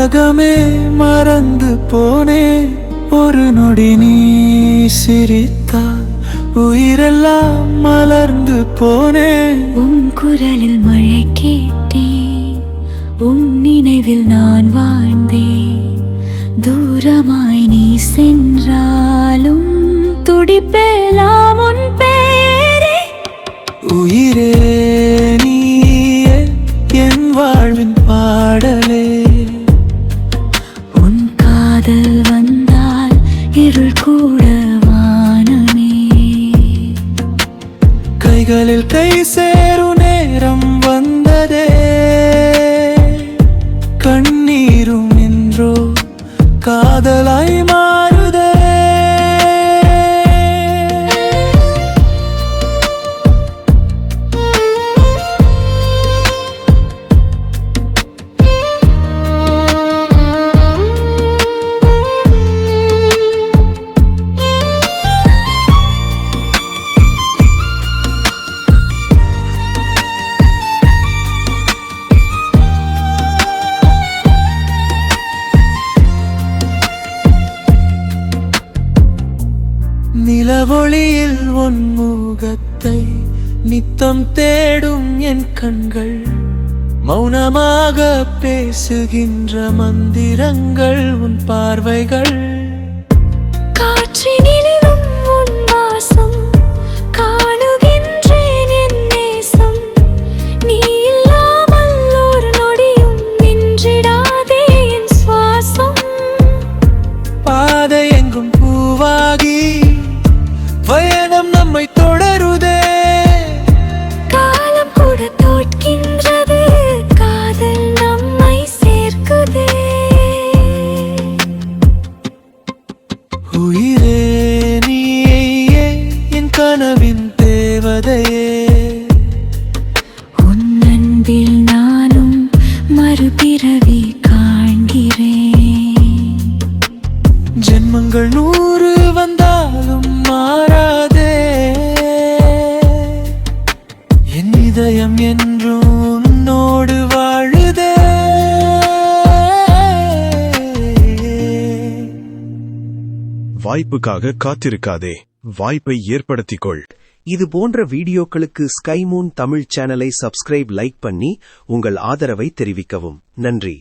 உலகமே மறந்து போனே ஒரு நொடி நீ சிரித்தால் உயிரெல்லாம் மலர்ந்து போனே உன் குரலில் மழை கேட்டேன் உன் நினைவில் நான் வாழ்ந்தேன் தூரமாய் நீ சென்றாலும் துடிப்பேலாம் உன் பேரே உயிரே நீயே என் வாழ்வின் பாடலே உன் காதல் வந்தால் இருள் கூட வானமே கைகளில் கை சேரும் நேரம் வந்ததே கண்ணீரும் என்றோ காதலாய் மாறுதே நிலவொளியில் உன் முகத்தை நித்தம் தேடும் என் கண்கள் மௌனமாக பேசுகின்ற மந்திரங்கள் உன் பார்வைகள் காற்றினிலும் உன் வாசம் காணுகின்றேன் என் நேசம் நீ இல்லாமல் ஒரு நொடியும் நின்றிடாதே என் சுவாசம் பாதை எங்கும் பூவாகி பயணம் நம்மை தொடருதே காலம் கூட தோற்கின்றது காதல் நம்மை சேர்க்குதே உயிரே நீயே என் கனவின் தேவதையே உன் அன்பில் நானும் மறுபிறவி காண்கிறேன் ஜென்மங்கள் 100 வந்தாலும் மாறாதே என் இதயம் என்றும் உன்னோடு வாழுதே வாய்ப்புக்காக காத்திருக்காதே, வாய்ப்பை ஏற்படுத்திக்கொள். இது போன்ற வீடியோக்களுக்கு ஸ்கை மூன் தமிழ் சேனலை சப்ஸ்கிரைப் லைக் பண்ணி உங்கள் ஆதரவை தெரிவிக்கவும். நன்றி.